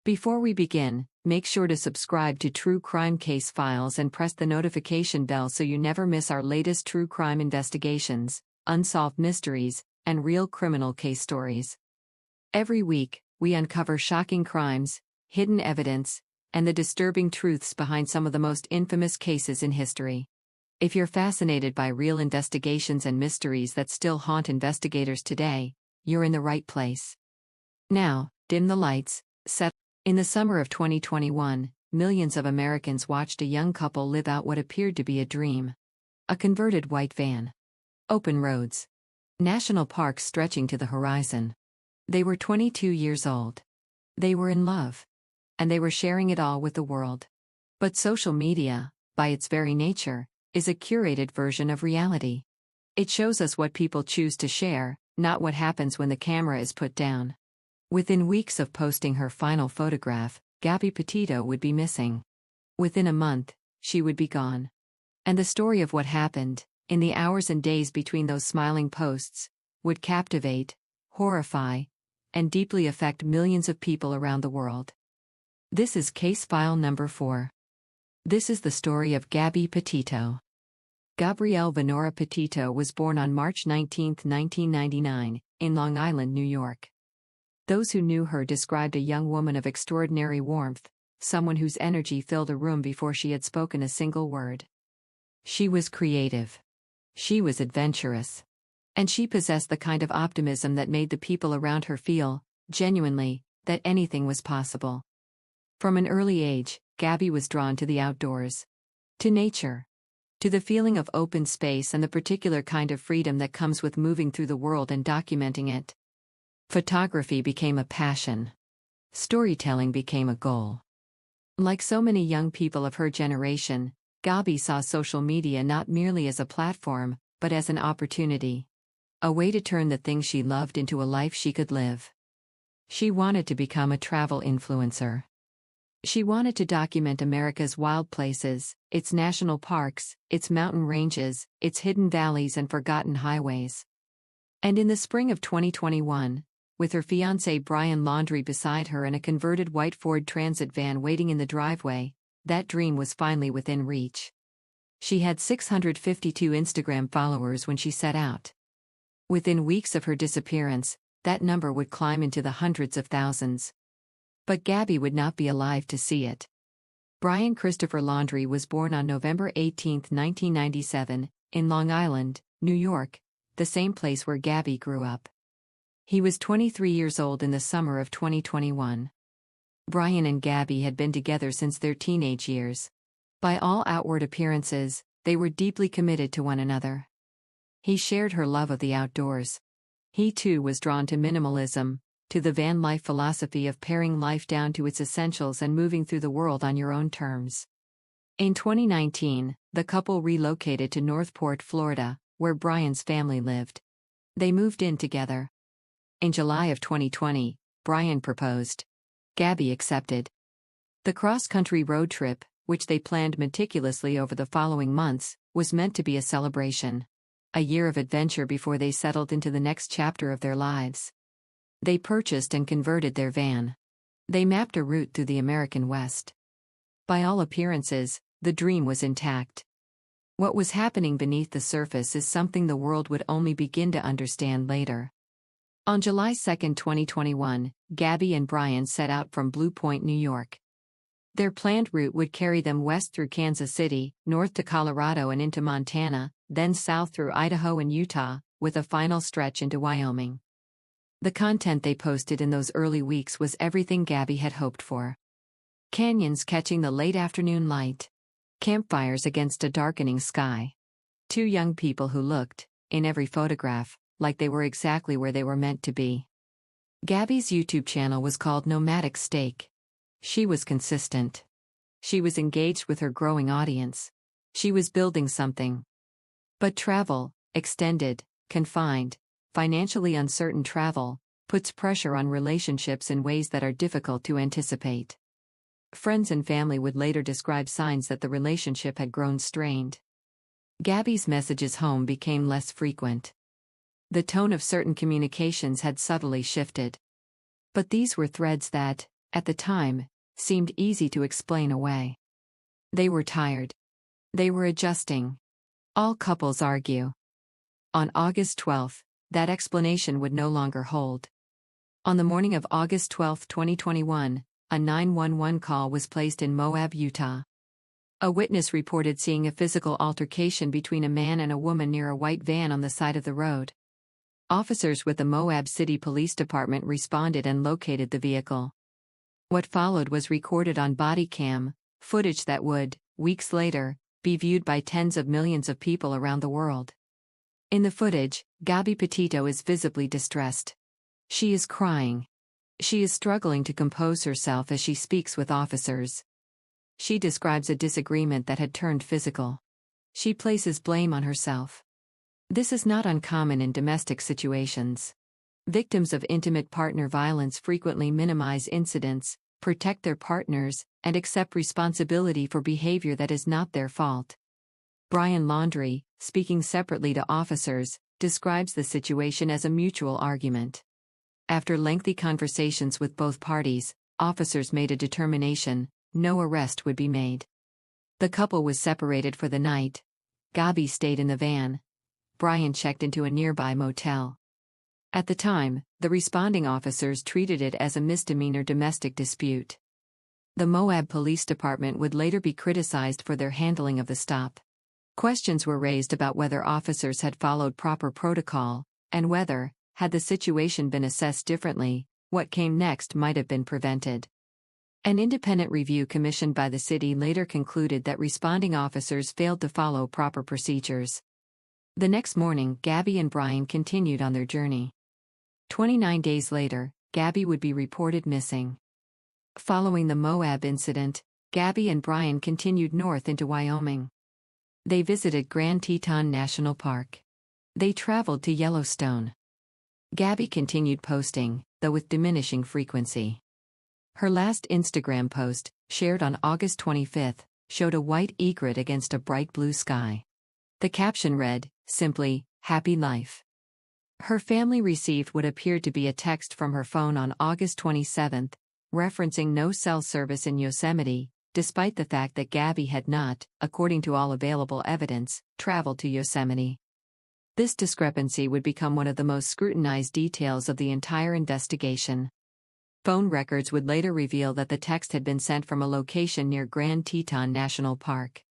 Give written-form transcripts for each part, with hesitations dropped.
Before we begin, make sure to subscribe to True Crime Case Files and press the notification bell so you never miss our latest true crime investigations, unsolved mysteries, and real criminal case stories. Every week, we uncover shocking crimes, hidden evidence, and the disturbing truths behind some of the most infamous cases in history. If you're fascinated by real investigations and mysteries that still haunt investigators today, you're in the right place. Now, dim the lights, set. In the summer of 2021, millions of Americans watched a young couple live out what appeared to be a dream. A converted white van. Open roads. National parks stretching to the horizon. They were 22 years old. They were in love. And they were sharing it all with the world. But social media, by its very nature, is a curated version of reality. It shows us what people choose to share, not what happens when the camera is put down. Within weeks of posting her final photograph, Gabby Petito would be missing. Within a month, she would be gone. And the story of what happened, in the hours and days between those smiling posts, would captivate, horrify, and deeply affect millions of people around the world. This is Case File Number 4. This is the story of Gabby Petito. Gabrielle Venora Petito was born on March 19, 1999, in Long Island, New York. Those who knew her described a young woman of extraordinary warmth, someone whose energy filled a room before she had spoken a single word. She was creative. She was adventurous. And she possessed the kind of optimism that made the people around her feel, genuinely, that anything was possible. From an early age, Gabby was drawn to the outdoors. To nature. To the feeling of open space and the particular kind of freedom that comes with moving through the world and documenting it. Photography became a passion. Storytelling became a goal. Like so many young people of her generation, Gabby saw social media not merely as a platform, but as an opportunity. A way to turn the things she loved into a life she could live. She wanted to become a travel influencer. She wanted to document America's wild places, its national parks, its mountain ranges, its hidden valleys and forgotten highways. And in the spring of 2021, with her fiancé Brian Laundrie beside her and a converted white Ford Transit van waiting in the driveway, that dream was finally within reach. She had 652 Instagram followers when she set out. Within weeks of her disappearance, that number would climb into the hundreds of thousands. But Gabby would not be alive to see it. Brian Christopher Laundrie was born on November 18, 1997, in Long Island, New York, the same place where Gabby grew up. He was 23 years old in the summer of 2021. Brian and Gabby had been together since their teenage years. By all outward appearances, they were deeply committed to one another. He shared her love of the outdoors. He too was drawn to minimalism, to the van life philosophy of paring life down to its essentials and moving through the world on your own terms. In 2019, the couple relocated to Northport, Florida, where Brian's family lived. They moved in together. In July of 2020, Brian proposed. Gabby accepted. The cross-country road trip, which they planned meticulously over the following months, was meant to be a celebration. A year of adventure before they settled into the next chapter of their lives. They purchased and converted their van. They mapped a route through the American West. By all appearances, the dream was intact. What was happening beneath the surface is something the world would only begin to understand later. On July 2, 2021, Gabby and Brian set out from Blue Point, New York. Their planned route would carry them west through Kansas City, north to Colorado and into Montana, then south through Idaho and Utah, with a final stretch into Wyoming. The content they posted in those early weeks was everything Gabby had hoped for. Canyons catching the late afternoon light. Campfires against a darkening sky. Two young people who looked, in every photograph, like they were exactly where they were meant to be. Gabby's YouTube channel was called Nomadic Steak. She was consistent. She was engaged with her growing audience. She was building something. But travel, extended, confined, financially uncertain travel, puts pressure on relationships in ways that are difficult to anticipate. Friends and family would later describe signs that the relationship had grown strained. Gabby's messages home became less frequent. The tone of certain communications had subtly shifted. But these were threads that, at the time, seemed easy to explain away. They were tired. They were adjusting. All couples argue. On August 12, that explanation would no longer hold. On the morning of August 12, 2021, a 911 call was placed in Moab, Utah. A witness reported seeing a physical altercation between a man and a woman near a white van on the side of the road. Officers with the Moab City Police Department responded and located the vehicle. What followed was recorded on body cam, footage that would, weeks later, be viewed by tens of millions of people around the world. In the footage, Gabby Petito is visibly distressed. She is crying. She is struggling to compose herself as she speaks with officers. She describes a disagreement that had turned physical. She places blame on herself. This is not uncommon in domestic situations. Victims of intimate partner violence frequently minimize incidents, protect their partners, and accept responsibility for behavior that is not their fault. Brian Laundrie, speaking separately to officers, describes the situation as a mutual argument. After lengthy conversations with both parties, officers made a determination: no arrest would be made. The couple was separated for the night. Gabby stayed in the van. Brian checked into a nearby motel. At the time, the responding officers treated it as a misdemeanor domestic dispute. The Moab Police Department would later be criticized for their handling of the stop. Questions were raised about whether officers had followed proper protocol, and whether, had the situation been assessed differently, what came next might have been prevented. An independent review commissioned by the city later concluded that responding officers failed to follow proper procedures. The next morning, Gabby and Brian continued on their journey. 29 days later, Gabby would be reported missing. Following the Moab incident, Gabby and Brian continued north into Wyoming. They visited Grand Teton National Park. They traveled to Yellowstone. Gabby continued posting, though with diminishing frequency. Her last Instagram post, shared on August 25, showed a white egret against a bright blue sky. The caption read, simply, "Happy Life." Her family received what appeared to be a text from her phone on August 27, referencing no cell service in Yosemite, despite the fact that Gabby had not, according to all available evidence, traveled to Yosemite. This discrepancy would become one of the most scrutinized details of the entire investigation. Phone records would later reveal that the text had been sent from a location near Grand Teton National Park.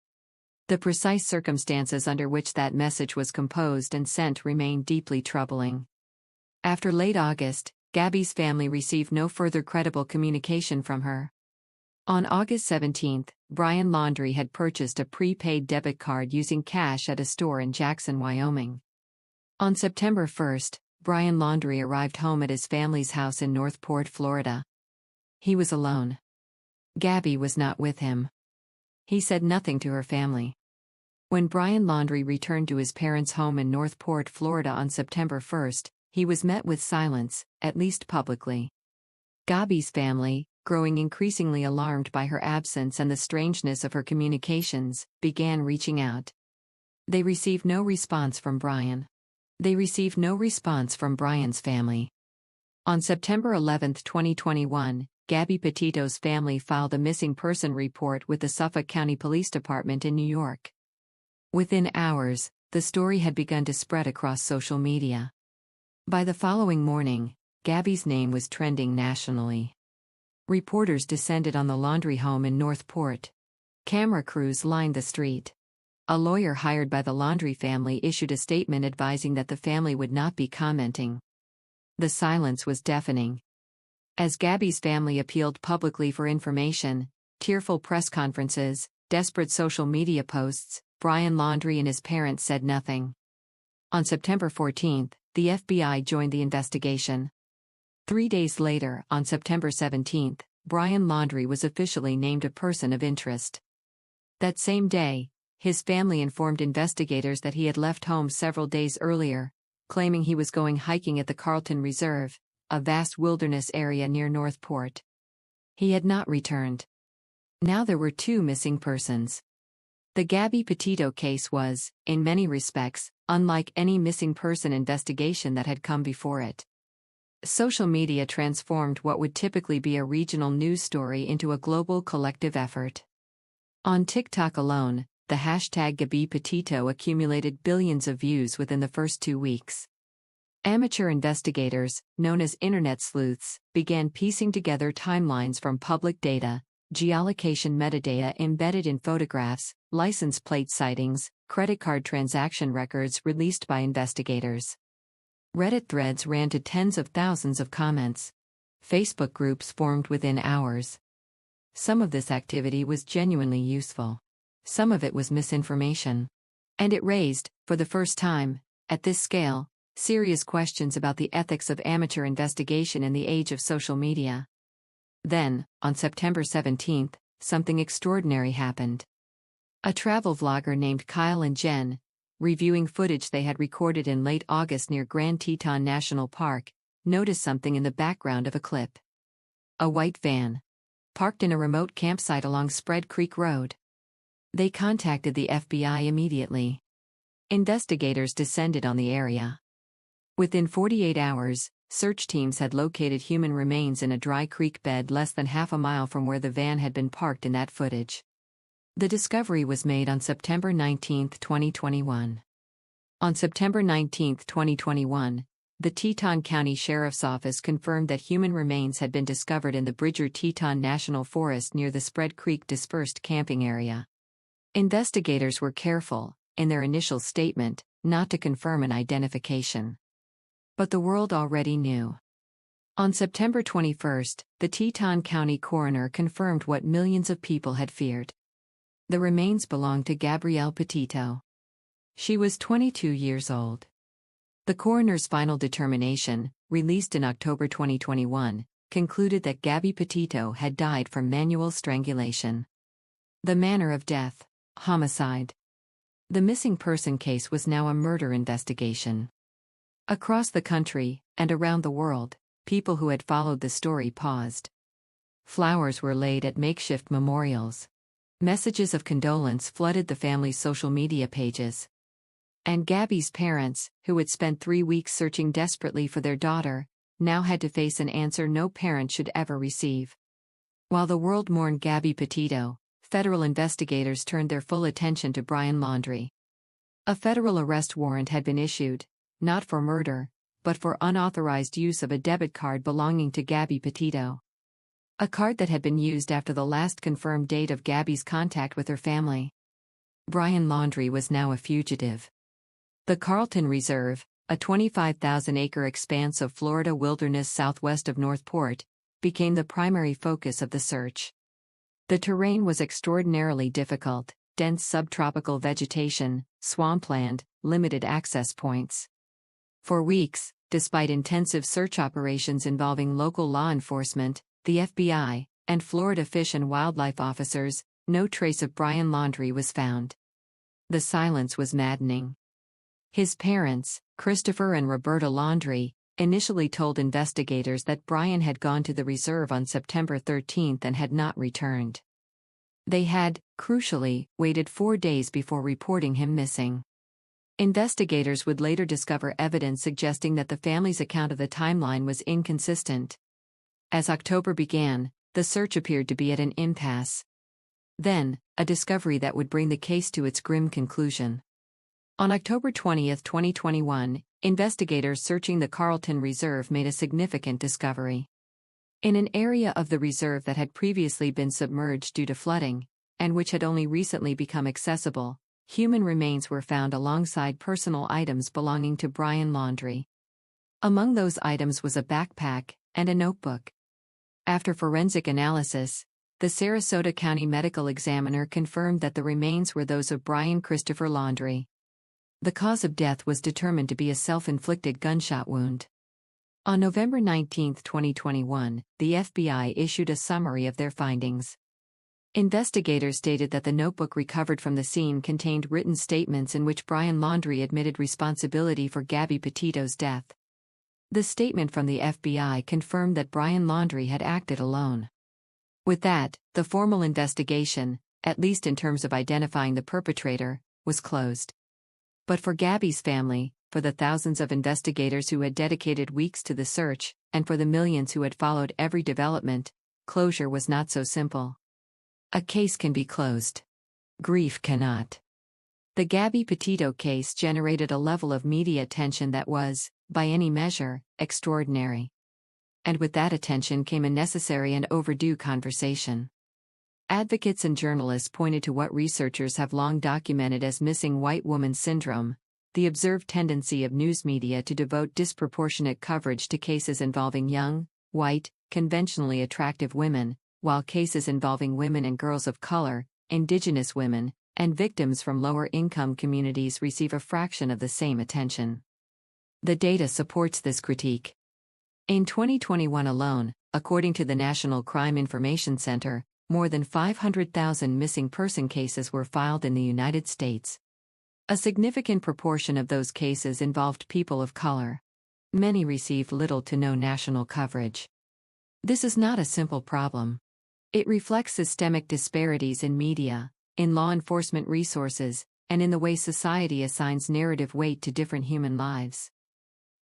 The precise circumstances under which that message was composed and sent remain deeply troubling. After late August, Gabby's family received no further credible communication from her. On August 17, Brian Laundrie had purchased a prepaid debit card using cash at a store in Jackson, Wyoming. On September 1, Brian Laundrie arrived home at his family's house in Northport, Florida. He was alone. Gabby was not with him. He said nothing to her family. When Brian Laundrie returned to his parents' home in Northport, Florida on September 1, he was met with silence, at least publicly. Gabby's family, growing increasingly alarmed by her absence and the strangeness of her communications, began reaching out. They received no response from Brian. They received no response from Brian's family. On September 11, 2021, Gabby Petito's family filed a missing person report with the Suffolk County Police Department in New York. Within hours, the story had begun to spread across social media. By the following morning, Gabby's name was trending nationally. Reporters descended on the Laundrie home in Northport. Camera crews lined the street. A lawyer hired by the Laundrie family issued a statement advising that the family would not be commenting. The silence was deafening. As Gabby's family appealed publicly for information, tearful press conferences, desperate social media posts, Brian Laundrie and his parents said nothing. On September 14, the FBI joined the investigation. 3 days later, on September 17, Brian Laundrie was officially named a person of interest. That same day, his family informed investigators that he had left home several days earlier, claiming he was going hiking at the Carlton Reserve, a vast wilderness area near Northport. He had not returned. Now there were two missing persons. The Gabby Petito case was, in many respects, unlike any missing person investigation that had come before it. Social media transformed what would typically be a regional news story into a global collective effort. On TikTok alone, the hashtag Gabby Petito accumulated billions of views within the first 2 weeks. Amateur investigators, known as internet sleuths, began piecing together timelines from public data, geolocation metadata embedded in photographs, license plate sightings, credit card transaction records released by investigators. Reddit threads ran to tens of thousands of comments. Facebook groups formed within hours. Some of this activity was genuinely useful. Some of it was misinformation. And it raised, for the first time, at this scale, serious questions about the ethics of amateur investigation in the age of social media. Then, on September 17, something extraordinary happened. A travel vlogger named Kyle and Jen, reviewing footage they had recorded in late August near Grand Teton National Park, noticed something in the background of a clip. A white van, parked in a remote campsite along Spread Creek Road. They contacted the FBI immediately. Investigators descended on the area. Within 48 hours, search teams had located human remains in a dry creek bed less than half a mile from where the van had been parked in that footage. The discovery was made on September 19, 2021. On September 19, 2021, the Teton County Sheriff's Office confirmed that human remains had been discovered in the Bridger-Teton National Forest near the Spread Creek dispersed camping area. Investigators were careful, in their initial statement, not to confirm an identification. But the world already knew. On September 21, the Teton County coroner confirmed what millions of people had feared. The remains belonged to Gabby Petito. She was 22 years old. The coroner's final determination, released in October 2021, concluded that Gabby Petito had died from manual strangulation. The manner of death: homicide. The missing person case was now a murder investigation. Across the country, and around the world, people who had followed the story paused. Flowers were laid at makeshift memorials. Messages of condolence flooded the family's social media pages. And Gabby's parents, who had spent 3 weeks searching desperately for their daughter, now had to face an answer no parent should ever receive. While the world mourned Gabby Petito, federal investigators turned their full attention to Brian Laundrie. A federal arrest warrant had been issued, not for murder, but for unauthorized use of a debit card belonging to Gabby Petito. A card that had been used after the last confirmed date of Gabby's contact with her family. Brian Laundrie was now a fugitive. The Carlton Reserve, a 25,000-acre expanse of Florida wilderness southwest of Northport, became the primary focus of the search. The terrain was extraordinarily difficult: dense subtropical vegetation, swampland, limited access points. For weeks, despite intensive search operations involving local law enforcement, the FBI, and Florida Fish and Wildlife officers, no trace of Brian Laundrie was found. The silence was maddening. His parents, Christopher and Roberta Laundrie, initially told investigators that Brian had gone to the reserve on September 13 and had not returned. They had, crucially, waited 4 days before reporting him missing. Investigators would later discover evidence suggesting that the family's account of the timeline was inconsistent. As October began, the search appeared to be at an impasse. Then, a discovery that would bring the case to its grim conclusion. On October 20, 2021, investigators searching the Carlton Reserve made a significant discovery. In an area of the reserve that had previously been submerged due to flooding, and which had only recently become accessible, human remains were found alongside personal items belonging to Brian Laundrie. Among those items was a backpack and a notebook. After forensic analysis, the Sarasota County Medical Examiner confirmed that the remains were those of Brian Christopher Laundrie. The cause of death was determined to be a self-inflicted gunshot wound. On November 19, 2021, the FBI issued a summary of their findings. Investigators stated that the notebook recovered from the scene contained written statements in which Brian Laundrie admitted responsibility for Gabby Petito's death. The statement from the FBI confirmed that Brian Laundrie had acted alone. With that, the formal investigation, at least in terms of identifying the perpetrator, was closed. But for Gabby's family, for the thousands of investigators who had dedicated weeks to the search, and for the millions who had followed every development, closure was not so simple. A case can be closed. Grief cannot. The Gabby Petito case generated a level of media attention that was, by any measure, extraordinary. And with that attention came a necessary and overdue conversation. Advocates and journalists pointed to what researchers have long documented as missing white woman syndrome, the observed tendency of news media to devote disproportionate coverage to cases involving young, white, conventionally attractive women, while cases involving women and girls of color, indigenous women, and victims from lower-income communities receive a fraction of the same attention. The data supports this critique. In 2021 alone, according to the National Crime Information Center, more than 500,000 missing person cases were filed in the United States. A significant proportion of those cases involved people of color. Many received little to no national coverage. This is not a simple problem. It reflects systemic disparities in media, in law enforcement resources, and in the way society assigns narrative weight to different human lives.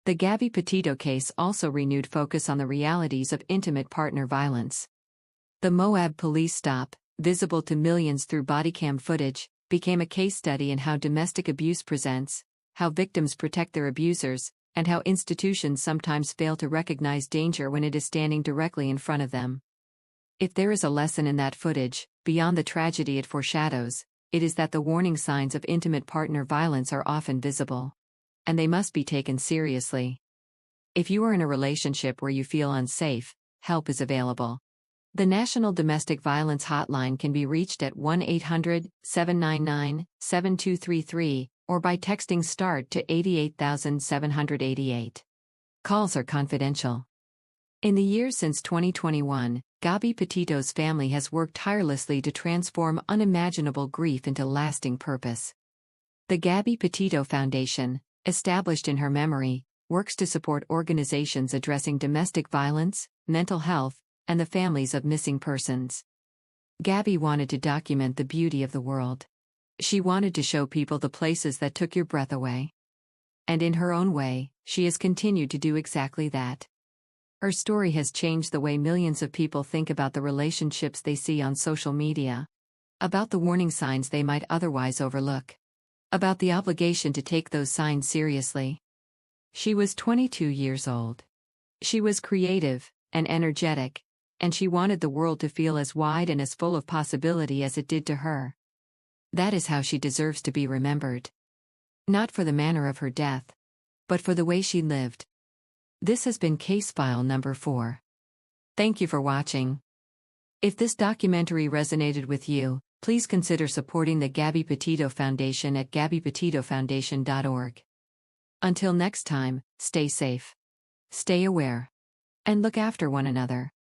The Gabby Petito case also renewed focus on the realities of intimate partner violence. The Moab police stop, visible to millions through bodycam footage, became a case study in how domestic abuse presents, how victims protect their abusers, and how institutions sometimes fail to recognize danger when it is standing directly in front of them. If there is a lesson in that footage, beyond the tragedy it foreshadows, it is that the warning signs of intimate partner violence are often visible. And they must be taken seriously. If you are in a relationship where you feel unsafe, help is available. The National Domestic Violence Hotline can be reached at 1-800-799-7233 or by texting START to 88788. Calls are confidential. In the years since 2021, Gabby Petito's family has worked tirelessly to transform unimaginable grief into lasting purpose. The Gabby Petito Foundation, established in her memory, works to support organizations addressing domestic violence, mental health, and the families of missing persons. Gabby wanted to document the beauty of the world. She wanted to show people the places that took your breath away. And in her own way, she has continued to do exactly that. Her story has changed the way millions of people think about the relationships they see on social media, about the warning signs they might otherwise overlook, about the obligation to take those signs seriously. She was 22 years old. She was creative and energetic, and she wanted the world to feel as wide and as full of possibility as it did to her. That is how she deserves to be remembered. Not for the manner of her death, but for the way she lived. This has been Case File number 4. Thank you for watching. If this documentary resonated with you, please consider supporting the Gabby Petito Foundation at gabbypetitofoundation.org. Until next time, stay safe, stay aware, and look after one another.